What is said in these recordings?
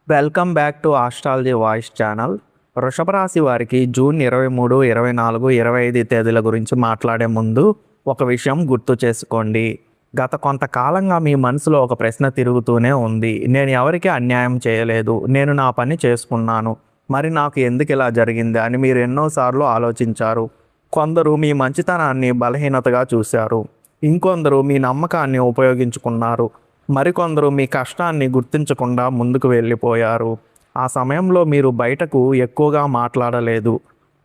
Welcome back to astrology voice channel. వృషభ రాశి వారికి జూన్ 23, 24, 25 తేదీల గురించి మాట్లాడే ముందు ఒక విషయం గుర్తు చేసుకోండి. గత కొంతకాలంగా మీ మనసులో ఒక ప్రశ్న తిరుగుతూనే ఉంది. నేను ఎవరికి అన్యాయం చేయలేదు, నేను నా పని చేసుకున్నాను, మరి నాకు ఎందుకు ఇలా జరిగింది అని మీరు ఎన్నోసార్లు ఆలోచించారు. కొందరు మీ మంచితనాన్ని బలహీనతగా చూశారు, ఇంకొందరు మీ నమ్మకాన్ని ఉపయోగించుకున్నారు, మరికొందరు మీ కష్టాన్ని గుర్తించకుండా ముందుకు వెళ్ళిపోయారు. ఆ సమయంలో మీరు బయటకు ఎక్కువగా మాట్లాడలేదు,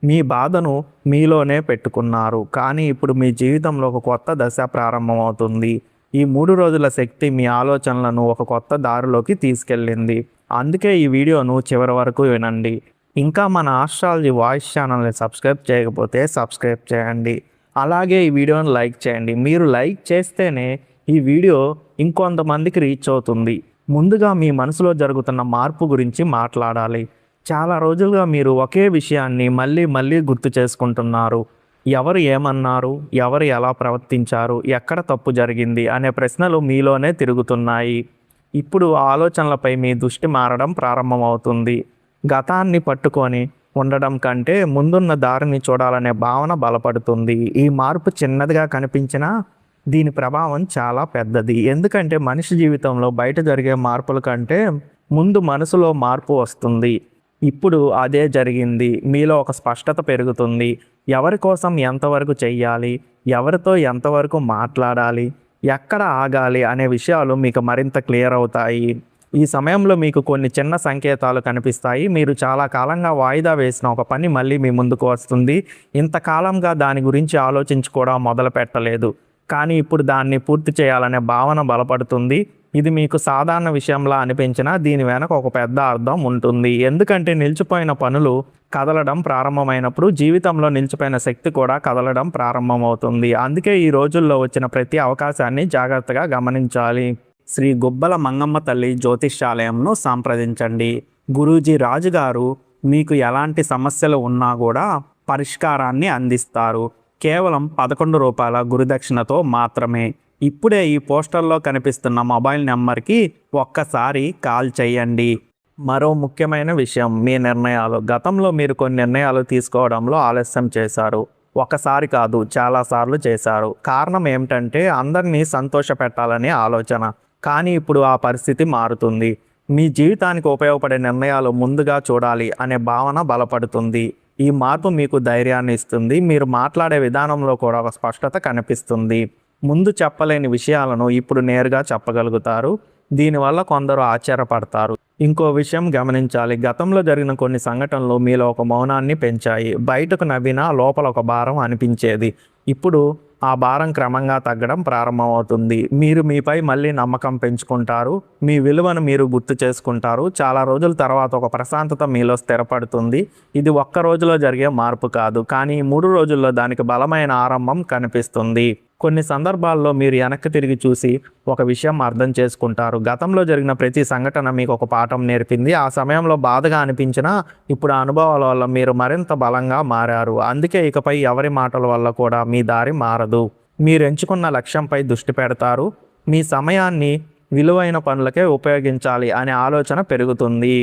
మీ బాధను మీలోనే పెట్టుకున్నారు. కానీ ఇప్పుడు మీ జీవితంలో ఒక కొత్త దశ ప్రారంభమవుతుంది. ఈ 3 రోజుల శక్తి మీ ఆలోచనలను ఒక కొత్త దారిలోకి తీసుకెళ్ళింది. అందుకే ఈ వీడియోను చివరి వరకు వినండి. ఇంకా మన ఆస్ట్రాలజీ వాయిస్ ఛానల్ని సబ్స్క్రైబ్ చేయకపోతే సబ్స్క్రైబ్ చేయండి. అలాగే ఈ వీడియోని లైక్ చేయండి. మీరు లైక్ చేస్తేనే ఈ వీడియో ఇంకొంతమందికి రీచ్ అవుతుంది. ముందుగా మీ మనసులో జరుగుతున్న మార్పు గురించి మాట్లాడాలి. చాలా రోజులుగా మీరు ఒకే విషయాన్ని మళ్ళీ మళ్ళీ గుర్తు చేసుకుంటున్నారు. ఎవరు ఏమన్నారు, ఎవరు ఎలా ప్రవర్తించారు, ఎక్కడ తప్పు జరిగింది అనే ప్రశ్నలు మీలోనే తిరుగుతున్నాయి. ఇప్పుడు ఆలోచనలపై మీ దృష్టి మారడం ప్రారంభమవుతుంది. గతాన్ని పట్టుకొని ఉండడం కంటే ముందున్న దారిని చూడాలనే భావన బలపడుతుంది. ఈ మార్పు చిన్నదిగా కనిపించినా దీని ప్రభావం చాలా పెద్దది. ఎందుకంటే మనిషి జీవితంలో బయట జరిగే మార్పుల కంటే ముందు మనసులో మార్పు వస్తుంది. ఇప్పుడు అదే జరిగింది. మీలో ఒక స్పష్టత పెరుగుతుంది. ఎవరి కోసం ఎంతవరకు చెయ్యాలి, ఎవరితో ఎంతవరకు మాట్లాడాలి, ఎక్కడ ఆగాలి అనే విషయాలు మీకు మరింత క్లియర్ అవుతాయి. ఈ సమయంలో మీకు కొన్ని చిన్న సంకేతాలు కనిపిస్తాయి. మీరు చాలా కాలంగా వాయిదా వేసిన ఒక పని మళ్ళీ మీ ముందుకు వస్తుంది. ఇంతకాలంగా దాని గురించి ఆలోచించుకోవడం మొదలు పెట్టలేదు, కానీ ఇప్పుడు దాన్ని పూర్తి చేయాలనే భావన బలపడుతుంది. ఇది మీకు సాధారణ విషయంలా అనిపించినా దీని వెనక ఒక పెద్ద అర్థం ఉంటుంది. ఎందుకంటే నిలిచిపోయిన పనులు కదలడం ప్రారంభమైనప్పుడు జీవితంలో నిలిచిపోయిన శక్తి కూడా కదలడం ప్రారంభమవుతుంది. అందుకే ఈ రోజుల్లో వచ్చిన ప్రతి అవకాశాన్ని జాగ్రత్తగా గమనించాలి. శ్రీ గుబ్బల మంగమ్మ తల్లి జ్యోతిష్యాలయంను సంప్రదించండి. గురూజీ రాజుగారు మీకు ఎలాంటి సమస్యలు ఉన్నా కూడా పరిష్కారాన్ని అందిస్తారు. కేవలం 11 రూపాయల గురుదక్షిణతో మాత్రమే. ఇప్పుడే ఈ పోస్టర్లో కనిపిస్తున్న మొబైల్ నెంబర్కి ఒక్కసారి కాల్ చేయండి. మరో ముఖ్యమైన విషయం, మీ నిర్ణయాలు. గతంలో మీరు కొన్ని నిర్ణయాలు తీసుకోవడంలో ఆలస్యం చేశారు. ఒకసారి కాదు, చాలాసార్లు చేశారు. కారణం ఏమిటంటే అందరినీ సంతోషపెట్టాలనే ఆలోచన. కానీ ఇప్పుడు ఆ పరిస్థితి మారుతుంది. మీ జీవితానికి ఉపయోగపడే నిర్ణయాలు ముందుగా చూడాలి అనే భావన బలపడుతుంది. ఈ మార్పు మీకు ధైర్యాన్ని ఇస్తుంది. మీరు మాట్లాడే విధానంలో కూడా ఒక స్పష్టత కనిపిస్తుంది. ముందు చెప్పలేని విషయాలను ఇప్పుడు నేరుగా చెప్పగలుగుతారు. దీనివల్ల కొందరు ఆశ్చర్యపడతారు. ఇంకో విషయం గమనించాలి. గతంలో జరిగిన కొన్ని సంఘటనలు మీలో ఒక మౌనాన్ని పెంచాయి. బయటకు నవ్వినా లోపల ఒక భారం అనిపించేది. ఇప్పుడు ఆ భారం క్రమంగా తగ్గడం ప్రారంభమవుతుంది. మీరు మీపై మళ్ళీ నమ్మకం పెంచుకుంటారు. మీ విలువను మీరు గుర్తు చేసుకుంటారు. చాలా రోజుల తర్వాత ఒక ప్రశాంతత మీలో స్థిరపడుతుంది. ఇది ఒక్క రోజులో జరిగే మార్పు కాదు, కానీ 3 రోజుల్లో దానికి బలమైన ఆరంభం కనిపిస్తుంది. కొన్ని సందర్భాల్లో మీరు వెనక్కి తిరిగి చూసి ఒక విషయం అర్థం చేసుకుంటారు. గతంలో జరిగిన ప్రతి సంఘటన మీకు ఒక పాఠం నేర్పింది. ఆ సమయంలో బాధగా అనిపించినా ఇప్పుడు ఆ అనుభవాల వల్ల మీరు మరింత బలంగా మారారు. అందుకే ఇకపై ఎవరి మాటల వల్ల కూడా మీ దారి మారదు. మీరు ఎంచుకున్న లక్ష్యంపై దృష్టి పెడతారు. మీ సమయాన్ని విలువైన పనులకే ఉపయోగించాలి అనే ఆలోచన పెరుగుతుంది.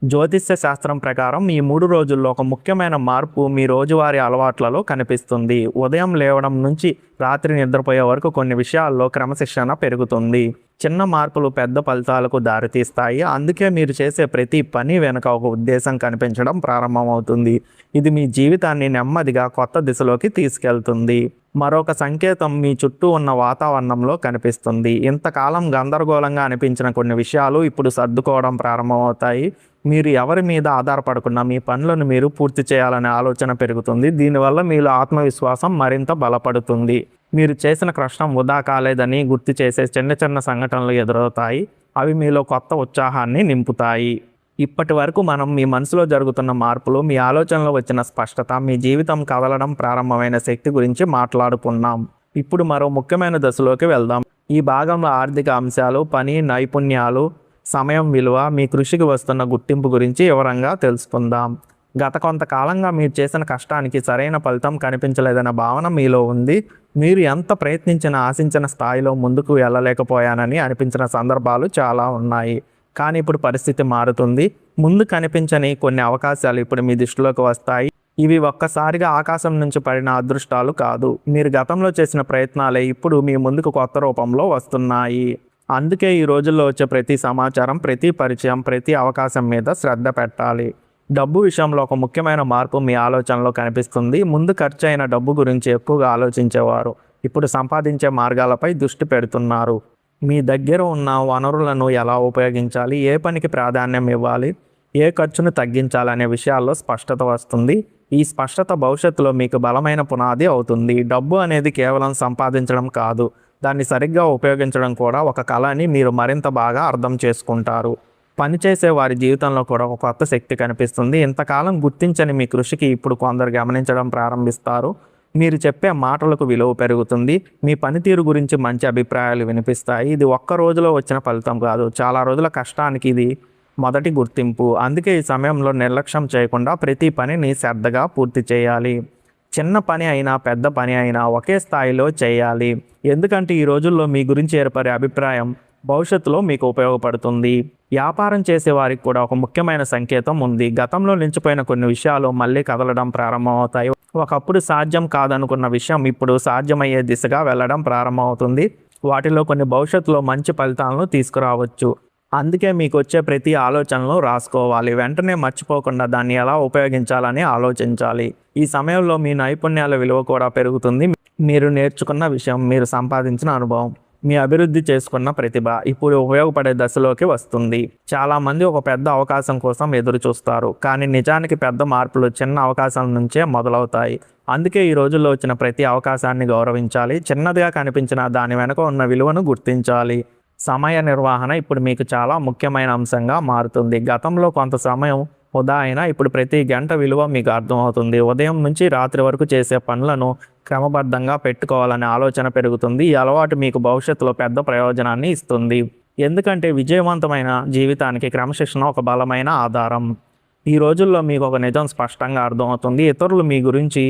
జ్యోతిష్య శాస్త్రం ప్రకారం ఈ 3 రోజుల్లో ఒక ముఖ్యమైన మార్పు మీ రోజువారీ అలవాట్లలో కనిపిస్తుంది. ఉదయం లేవడం నుంచి రాత్రి నిద్రపోయే వరకు కొన్ని విషయాల్లో క్రమశిక్షణ పెరుగుతుంది. చిన్న మార్పులు పెద్ద ఫలితాలకు దారితీస్తాయి. అందుకే మీరు చేసే ప్రతి పని వెనుక ఒక ఉద్దేశం కనిపించడం ప్రారంభమవుతుంది. ఇది మీ జీవితాన్ని నెమ్మదిగా కొత్త దిశలోకి తీసుకెళ్తుంది. మరొక సంకేతం మీ చుట్టూ ఉన్న వాతావరణంలో కనిపిస్తుంది. ఇంతకాలం గందరగోళంగా అనిపించిన కొన్ని విషయాలు ఇప్పుడు సర్దుకోవడం ప్రారంభమవుతాయి. మీరు ఎవరి మీద ఆధారపడకుండా మీ పనులను మీరు పూర్తి చేయాలనే ఆలోచన పెరుగుతుంది. దీనివల్ల మీలో ఆత్మవిశ్వాసం మరింత బలపడుతుంది. మీరు చేసిన కష్టం వృధా కాలేదని గుర్తు చేసే చిన్న చిన్న సంఘటనలు ఎదురవుతాయి. అవి మీలో కొత్త ఉత్సాహాన్ని నింపుతాయి. ఇప్పటి వరకు మనం మీ మనసులో జరుగుతున్న మార్పులు, మీ ఆలోచనలో వచ్చిన స్పష్టత, మీ జీవితం కదలడం ప్రారంభమైన శక్తి గురించి మాట్లాడుకున్నాం. ఇప్పుడు మరో ముఖ్యమైన దశలోకి వెళ్దాం. ఈ భాగంలో ఆర్థిక అంశాలు, పని నైపుణ్యాలు, సమయం విలువ, మీ కృషికి వస్తున్న గుర్తింపు గురించి వివరంగా తెలుసుకుందాం. గత కొంతకాలంగా మీరు చేసిన కష్టానికి సరైన ఫలితం కనిపించలేదన్న భావన మీలో ఉంది. మీరు ఎంత ప్రయత్నించినా ఆశించిన స్థాయిలో ముందుకు వెళ్ళలేకపోయానని అనిపించిన సందర్భాలు చాలా ఉన్నాయి. కానీ ఇప్పుడు పరిస్థితి మారుతుంది. ముందు కనిపించని కొన్ని అవకాశాలు ఇప్పుడు మీ దృష్టిలోకి వస్తాయి. ఇవి ఒక్కసారిగా ఆకాశం నుంచి పడిన అదృష్టాలు కాదు. మీరు గతంలో చేసిన ప్రయత్నాలే ఇప్పుడు మీ ముందుకు కొత్త రూపంలో వస్తున్నాయి. అందుకే ఈ రోజుల్లో వచ్చే ప్రతి సమాచారం, ప్రతి పరిచయం, ప్రతి అవకాశం మీద శ్రద్ధ పెట్టాలి. డబ్బు విషయంలో ఒక ముఖ్యమైన మార్పు మీ ఆలోచనలో కనిపిస్తుంది. ముందు ఖర్చు అయిన డబ్బు గురించి ఎక్కువగా ఆలోచించేవారు ఇప్పుడు సంపాదించే మార్గాలపై దృష్టి పెడుతున్నారు. మీ దగ్గర ఉన్న వనరులను ఎలా ఉపయోగించాలి, ఏ పనికి ప్రాధాన్యం ఇవ్వాలి, ఏ ఖర్చును తగ్గించాలనే విషయాల్లో స్పష్టత వస్తుంది. ఈ స్పష్టత భవిష్యత్తులో మీకు బలమైన పునాది అవుతుంది. డబ్బు అనేది కేవలం సంపాదించడం కాదు, దాన్ని సరిగ్గా ఉపయోగించడం కూడా ఒక కళ అని మీరు మరింత బాగా అర్థం చేసుకుంటారు. పనిచేసే వారి జీవితంలో కూడా ఒక కొత్త శక్తి కనిపిస్తుంది. ఇంతకాలం గుర్తించని మీ కృషికి ఇప్పుడు కొందరు గమనించడం ప్రారంభిస్తారు. మీరు చెప్పే మాటలకు విలువ పెరుగుతుంది. మీ పనితీరు గురించి మంచి అభిప్రాయాలు వినిపిస్తాయి. ఇది ఒక్క రోజులో వచ్చిన ఫలితం కాదు, చాలా రోజుల కష్టానికి ఇది మొదటి గుర్తింపు. అందుకే ఈ సమయంలో నిర్లక్ష్యం చేయకుండా ప్రతి పనిని శ్రద్ధగా పూర్తి చేయాలి. చిన్న పని అయినా పెద్ద పని అయినా ఒకే స్థాయిలో చేయాలి. ఎందుకంటే ఈ రోజుల్లో మీ గురించి ఏర్పడే అభిప్రాయం భవిష్యత్తులో మీకు ఉపయోగపడుతుంది. వ్యాపారం చేసే వారికి కూడా ఒక ముఖ్యమైన సంకేతం ఉంది. గతంలో నిలిచిపోయిన కొన్ని విషయాలు మళ్ళీ కదలడం ప్రారంభమవుతాయి. ఒకప్పుడు సాధ్యం కాదనుకున్న విషయం ఇప్పుడు సాధ్యమయ్యే దిశగా వెళ్ళడం ప్రారంభమవుతుంది. వాటిలో కొన్ని భవిష్యత్తులో మంచి ఫలితాలను తీసుకురావచ్చు. అందుకే మీకు వచ్చే ప్రతి ఆలోచనలు రాసుకోవాలి. వెంటనే మర్చిపోకుండా దాన్ని ఎలా ఉపయోగించాలని ఆలోచించాలి. ఈ సమయంలో మీ నైపుణ్యాల విలువ కూడా పెరుగుతుంది. మీరు నేర్చుకున్న విషయం, మీరు సంపాదించిన అనుభవం, మీ అభివృద్ధి చేసుకున్న ప్రతిభ ఇప్పుడు ఉపయోగపడే దశలోకి వస్తుంది. చాలామంది ఒక పెద్ద అవకాశం కోసం ఎదురు చూస్తారు, కానీ నిజానికి పెద్ద మార్పులు చిన్న అవకాశాల నుంచే మొదలవుతాయి. అందుకే ఈ రోజుల్లో వచ్చిన ప్రతి అవకాశాన్ని గౌరవించాలి. చిన్నదిగా కనిపించిన దాని వెనుక ఉన్న విలువను గుర్తించాలి. సమయ నిర్వహణ ఇప్పుడు మీకు చాలా ముఖ్యమైన అంశంగా మారుతుంది. గతంలో కొంత సమయం వృధా అయినా ఇప్పుడు ప్రతి గంట విలువ మీకు అర్థమవుతుంది. ఉదయం నుంచి రాత్రి వరకు చేసే పనులను క్రమబద్ధంగా పెట్టుకోవాలనే ఆలోచన పెరుగుతుంది. ఈ అలవాటు మీకు భవిష్యత్తులో పెద్ద ప్రయోజనాన్ని ఇస్తుంది. ఎందుకంటే విజయవంతమైన జీవితానికి క్రమశిక్షణ ఒక బలమైన ఆధారం. ఈ రోజుల్లో మీకు ఒక నిజం స్పష్టంగా అర్థమవుతుంది. ఇతరులు మీ గురించి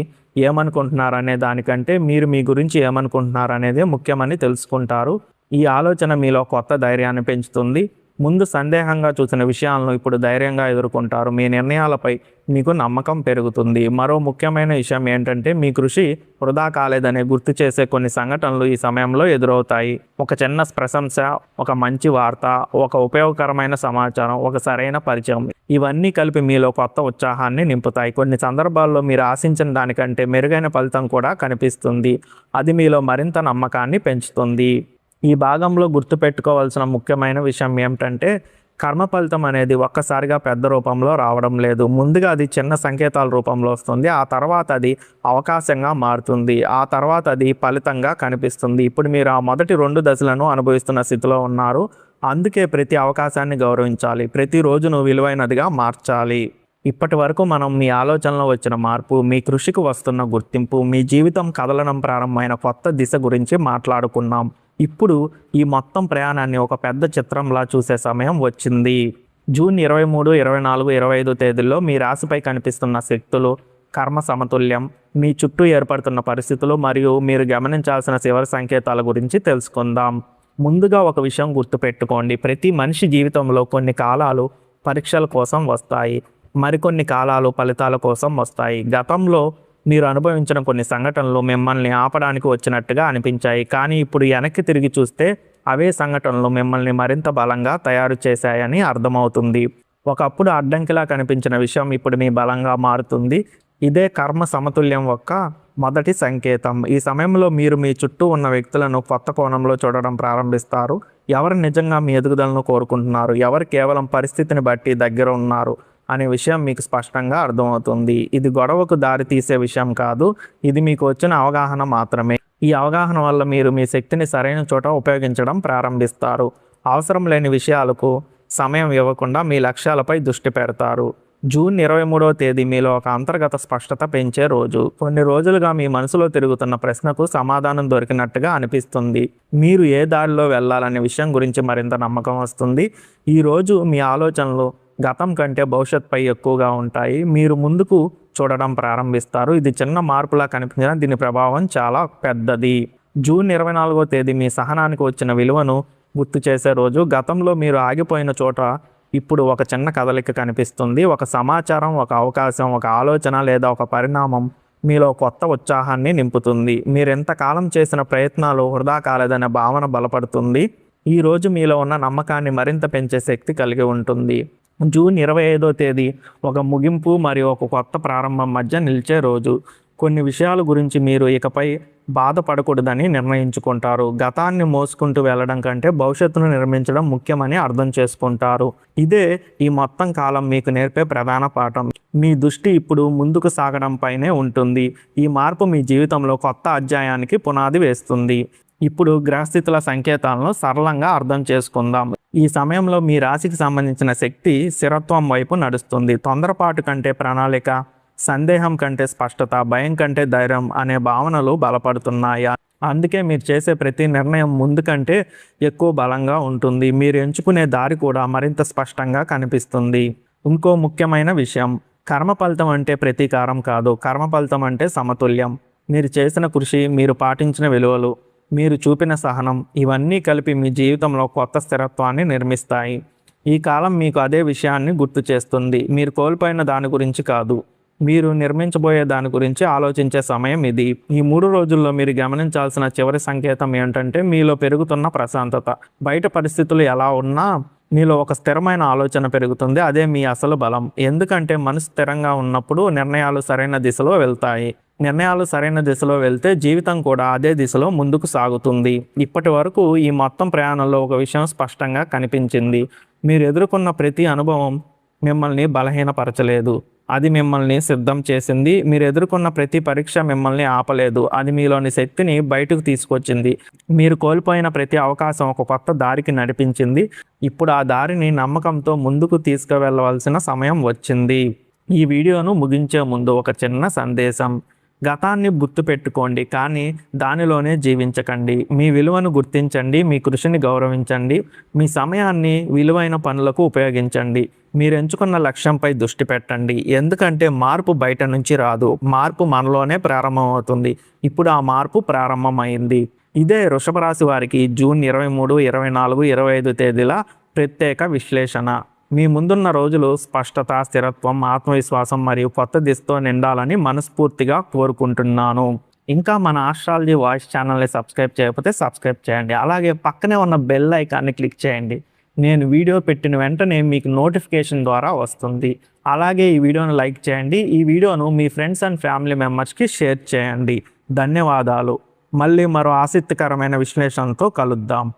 ఏమనుకుంటున్నారనే దానికంటే మీరు మీ గురించి ఏమనుకుంటున్నారనేదే ముఖ్యమని తెలుసుకుంటారు. ఈ ఆలోచన మీలో కొత్త ధైర్యాన్ని పెంచుతుంది. ముందు సందేహంగా చూసిన విషయాలను ఇప్పుడు ధైర్యంగా ఎదుర్కొంటారు. మీ నిర్ణయాలపై మీకు నమ్మకం పెరుగుతుంది. మరో ముఖ్యమైన విషయం ఏంటంటే మీ కృషి వృధా కాలేదనే గుర్తు చేసే కొన్ని సంఘటనలు ఈ సమయంలో ఎదురవుతాయి. ఒక చిన్న ప్రశంస, ఒక మంచి వార్త, ఒక ఉపయోగకరమైన సమాచారం, ఒక సరైన పరిచయం, ఇవన్నీ కలిపి మీలో కొత్త ఉత్సాహాన్ని నింపుతాయి. కొన్ని సందర్భాల్లో మీరు ఆశించిన దానికంటే మెరుగైన ఫలితం కూడా కనిపిస్తుంది. అది మీలో మరింత నమ్మకాన్ని పెంచుతుంది. ఈ భాగంలో గుర్తుపెట్టుకోవాల్సిన ముఖ్యమైన విషయం ఏమిటంటే కర్మ ఫలితం అనేది ఒక్కసారిగా పెద్ద రూపంలో రావడం లేదు. ముందుగా అది చిన్న సంకేతాల రూపంలో వస్తుంది. ఆ తర్వాత అది అవకాశంగా మారుతుంది. ఆ తర్వాత అది ఫలితంగా కనిపిస్తుంది. ఇప్పుడు మీరు ఆ మొదటి 2 దశలను అనుభవిస్తున్న స్థితిలో ఉన్నారు. అందుకే ప్రతి అవకాశాన్ని గౌరవించాలి. ప్రతిరోజును విలువైనదిగా మార్చాలి. ఇప్పటి వరకు మనం మీ ఆలోచనలో వచ్చిన మార్పు, మీ కృషికి వస్తున్న గుర్తింపు, మీ జీవితం కదలడం ప్రారంభమైన కొత్త దిశ గురించి మాట్లాడుకున్నాం. ఇప్పుడు ఈ మొత్తం ప్రయాణాన్ని ఒక పెద్ద చిత్రంలా చూసే సమయం వచ్చింది. జూన్ 23, 24, 25 తేదీల్లో మీ రాశిపై కనిపిస్తున్న శక్తులు, కర్మ సమతుల్యం, మీ చుట్టూ ఏర్పడుతున్న పరిస్థితులు మరియు మీరు గమనించాల్సిన చివరి సంకేతాల గురించి తెలుసుకుందాం. ముందుగా ఒక విషయం గుర్తుపెట్టుకోండి. ప్రతి మనిషి జీవితంలో కొన్ని కాలాలు పరీక్షల కోసం వస్తాయి, మరికొన్ని కాలాలు ఫలితాల కోసం వస్తాయి. గతంలో మీరు అనుభవించిన కొన్ని సంఘటనలు మిమ్మల్ని ఆపడానికి వచ్చినట్టుగా అనిపించాయి, కానీ ఇప్పుడు వెనక్కి తిరిగి చూస్తే అవే సంఘటనలు మిమ్మల్ని మరింత బలంగా తయారు చేశాయని అర్థమవుతుంది. ఒకప్పుడు అడ్డంకిలా కనిపించిన విషయం ఇప్పుడు మీ బలంగా మారుతుంది. ఇదే కర్మ సమతుల్యం యొక్క మొదటి సంకేతం. ఈ సమయంలో మీరు మీ చుట్టూ ఉన్న వ్యక్తులను కొత్త కోణంలో చూడడం ప్రారంభిస్తారు. ఎవరు నిజంగా మీ ఎదుగుదలను కోరుకుంటున్నారు, ఎవరు కేవలం పరిస్థితిని బట్టి దగ్గర ఉన్నారు అనే విషయం మీకు స్పష్టంగా అర్థమవుతుంది. ఇది గొడవకు దారి తీసే విషయం కాదు, ఇది మీకు వచ్చిన అవగాహన మాత్రమే. ఈ అవగాహన వల్ల మీరు మీ శక్తిని సరైన చోట ఉపయోగించడం ప్రారంభిస్తారు. అవసరం లేని విషయాలకు సమయం ఇవ్వకుండా మీ లక్ష్యాలపై దృష్టి పెడతారు. జూన్ 23వ తేదీ మీలో ఒక అంతర్గత స్పష్టత పెంచే రోజు. కొన్ని రోజులుగా మీ మనసులో తిరుగుతున్న ప్రశ్నకు సమాధానం దొరికినట్టుగా అనిపిస్తుంది. మీరు ఏ దారిలో వెళ్ళాలనే విషయం గురించి మరింత నమ్మకం వస్తుంది. ఈరోజు మీ ఆలోచనలు గతం కంటే భవిష్యత్తుపై ఎక్కువగా ఉంటాయి. మీరు ముందుకు చూడడం ప్రారంభిస్తారు. ఇది చిన్న మార్పులా కనిపించినా దీని ప్రభావం చాలా పెద్దది. జూన్ 24వ తేదీ మీ సహనానికి వచ్చిన విలువను గుర్తు చేసే రోజు. గతంలో మీరు ఆగిపోయిన చోట ఇప్పుడు ఒక చిన్న కదలిక కనిపిస్తుంది. ఒక సమాచారం, ఒక అవకాశం, ఒక ఆలోచన లేదా ఒక పరిణామం మీలో కొత్త ఉత్సాహాన్ని నింపుతుంది. మీరెంతకాలం చేసిన ప్రయత్నాలు వృధా కాలేదనే భావన బలపడుతుంది. ఈరోజు మీలో ఉన్న నమ్మకాన్ని మరింత పెంచే శక్తి కలిగి ఉంటుంది. జూన్ 25వ తేదీ ఒక ముగింపు మరియు ఒక కొత్త ప్రారంభం మధ్య నిలిచే రోజు. కొన్ని విషయాల గురించి మీరు ఇకపై బాధపడకూడదని నిర్ణయించుకుంటారు. గతాన్ని మోసుకుంటూ వెళ్ళడం కంటే భవిష్యత్తును నిర్మించడం ముఖ్యమని అర్థం చేసుకుంటారు. ఇదే ఈ మొత్తం కాలం మీకు నేర్పే ప్రధాన పాఠం. మీ దృష్టి ఇప్పుడు ముందుకు సాగడం పైనే ఉంటుంది. ఈ మార్పు మీ జీవితంలో కొత్త అధ్యాయానికి పునాది వేస్తుంది. ఇప్పుడు గ్రహస్థితుల సంకేతాలను సరళంగా అర్థం చేసుకుందాం. ఈ సమయంలో మీ రాశికి సంబంధించిన శక్తి స్థిరత్వం వైపు నడుస్తుంది. తొందరపాటు కంటే ప్రణాళిక, సందేహం కంటే స్పష్టత, భయం కంటే ధైర్యం అనే భావనలు బలపడుతున్నాయి. అందుకే మీరు చేసే ప్రతి నిర్ణయం ముందు కంటే ఎక్కువ బలంగా ఉంటుంది. మీరు ఎంచుకునే దారి కూడా మరింత స్పష్టంగా కనిపిస్తుంది. ఇంకో ముఖ్యమైన విషయం, కర్మ ఫలితం అంటే ప్రతీకారం కాదు. కర్మ ఫలితం అంటే సమతుల్యం. మీరు చేసిన కృషి, మీరు పాటించిన విలువలు, మీరు చూపిన సహనం, ఇవన్నీ కలిపి మీ జీవితంలో కొత్త స్థిరత్వాన్ని నిర్మిస్తాయి. ఈ కాలం మీకు అదే విషయాన్ని గుర్తు చేస్తుంది. మీరు కోల్పోయిన దాని గురించి కాదు, మీరు నిర్మించబోయే దాని గురించి ఆలోచించే సమయం ఇది. ఈ 3 రోజుల్లో మీరు గమనించాల్సిన చివరి సంకేతం ఏంటంటే మీలో పెరుగుతున్న ప్రశాంతత. బయట పరిస్థితులు ఎలా ఉన్నా మీలో ఒక స్థిరమైన ఆలోచన పెరుగుతుంది. అదే మీ అసలు బలం. ఎందుకంటే మనసు స్థిరంగా ఉన్నప్పుడు నిర్ణయాలు సరైన దిశలో వెళ్తాయి. నిర్ణయాలు సరైన దిశలో వెళ్తే జీవితం కూడా అదే దిశలో ముందుకు సాగుతుంది. ఇప్పటి వరకు ఈ మొత్తం ప్రయాణంలో ఒక విషయం స్పష్టంగా కనిపించింది. మీరు ఎదుర్కొన్న ప్రతి అనుభవం మిమ్మల్ని బలహీనపరచలేదు, అది మిమ్మల్ని సిద్ధం చేసింది. మీరు ఎదుర్కొన్న ప్రతి పరీక్ష మిమ్మల్ని ఆపలేదు, అది మీలోని శక్తిని బయటకు తీసుకొచ్చింది. మీరు కోల్పోయిన ప్రతి అవకాశం ఒక కొత్త దారికి నడిపించింది. ఇప్పుడు ఆ దారిని నమ్మకంతో ముందుకు తీసుకువెళ్ళవలసిన సమయం వచ్చింది. ఈ వీడియోను ముగించే ముందు ఒక చిన్న సందేశం. గతాన్ని గుర్తుపెట్టుకోండి, కానీ దానిలోనే జీవించకండి. మీ విలువను గుర్తించండి, మీ కృషిని గౌరవించండి, మీ సమయాన్ని విలువైన పనులకు ఉపయోగించండి. మీరు ఎంచుకున్న లక్ష్యంపై దృష్టి పెట్టండి. ఎందుకంటే మార్పు బయట నుంచి రాదు, మార్పు మనలోనే ప్రారంభమవుతుంది. ఇప్పుడు ఆ మార్పు ప్రారంభమైంది. ఇదే వృషభ రాశి వారికి జూన్ 23, 24, 25 తేదీల ప్రత్యేక విశ్లేషణ. మీ ముందున్న రోజులు స్పష్టత, స్థిరత్వం, ఆత్మవిశ్వాసం మరియు కొత్త దిశతో నిండాలని మనస్ఫూర్తిగా కోరుకుంటున్నాను. ఇంకా మన ఆస్ట్రాలజీ వాయిస్ ఛానల్ని సబ్స్క్రైబ్ చేయకపోతే సబ్స్క్రైబ్ చేయండి. అలాగే పక్కనే ఉన్న బెల్ ఐకాన్ని క్లిక్ చేయండి. నేను వీడియో పెట్టిన వెంటనే మీకు నోటిఫికేషన్ ద్వారా వస్తుంది. అలాగే ఈ వీడియోను లైక్ చేయండి. ఈ వీడియోను మీ ఫ్రెండ్స్ అండ్ ఫ్యామిలీ మెంబర్స్కి షేర్ చేయండి. ధన్యవాదాలు. మళ్ళీ మరో ఆసక్తికరమైన విశ్లేషణతో కలుద్దాం.